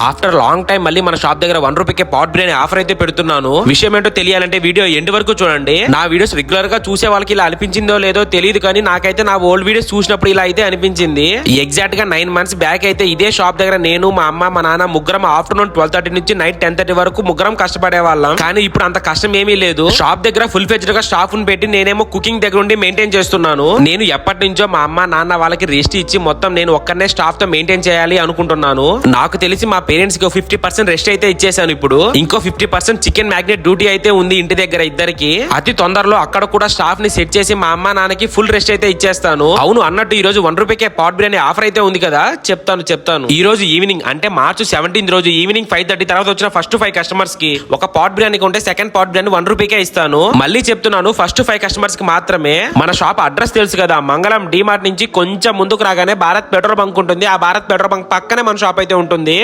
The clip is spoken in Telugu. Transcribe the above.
ఆఫ్టర్ లాంగ్ టైం మళ్ళీ మన షాప్ దగ్గర 1 రూపీకే పాట్ బిర్యానీ ఆఫర్ అయితే పెడుతున్నాను. విషయం ఏంటో తెలియాలంటే వీడియో ఎండ్ వరకు చూడండి. నా వీడియోస్ రెగ్యులర్ గా చూసే వాళ్ళకి ఇలా అనిపించిందో లేదో తెలియదు, కానీ నాకైతే నా ఓల్డ్ వీడియోస్ చూసినప్పుడు ఇలా అయితే అనిపించింది. ఎగ్జాక్ట్ గా 9 months బ్యాక్ అయితే ఇదే షాప్ దగ్గర నేను, మా అమ్మ, మా నాన్న ముగ్గురం ఆఫ్టర్నూన్ 12:30 నుంచి నైట్ 10:30 వరకు ముగ్గురం కష్టపడే వాళ్ళం. కానీ ఇప్పుడు అంత కష్టం ఏమీ లేదు. షాప్ దగ్గర ఫుల్ ఫ్లెడ్జ్డ్ గా స్టాఫ్ ని పెట్టి నేనేమో కుకింగ్ దగ్గర ఉండి మెయింటైన్ చేస్తున్నాను. నేను ఎప్పటి నుంచో మా అమ్మ నాన్న వాళ్ళకి రెస్ట్ ఇచ్చి మొత్తం నేను ఒక్కనే స్టాఫ్ తో మెయింటైన్ చేయాలి అనుకుంటున్నాను. నాకు తెలిసి మా పేరెంట్స్ కి 50% రెస్ట్ అయితే ఇచ్చేసాను. ఇప్పుడు ఇంకో 50% చికెన్ మ్యాగ్నెట్ డ్యూటీ అయితే ఉంది ఇంటి దగ్గర ఇద్దరికి. అతి తొందరలో అక్కడ కూడా స్టాఫ్ ని సెట్ చేసి మా అమ్మ నాన్నకి ఫుల్ రెస్ట్ అయితే ఇచ్చేస్తాను. అవును, అన్నట్టు ఈ రోజు 1 రూపీకే పాట్ బిర్యానీ ఆఫర్ అయితే ఉంది కదా, చెప్తాను. ఈ రోజు ఈవినింగ్ అంటే March 17 రోజు ఈవినింగ్ 5:30 తర్వాత వచ్చిన ఫస్ట్ 5 కస్టమర్స్ కి ఒక పాట్ బిర్యానీ కొంటే సెకండ్ పాట్ బిర్యానీ 1 రూపీకే ఇస్తాను. మళ్ళీ చెప్తున్నాను, ఫస్ట్ 5 కస్టమర్స్ కి మాత్రమే. మన షాప్ అడ్రస్ తెలుసు కదా, మంగళం డీమార్ట్ నుంచి కొంచెం ముందుకు రాగానే భారత్ పెట్రోల్ బంక్ ఉంటుంది. ఆ భారత్ పెట్రోల్ బంక్ పక్కనే మన షాప్ అయితే ఉంటుంది.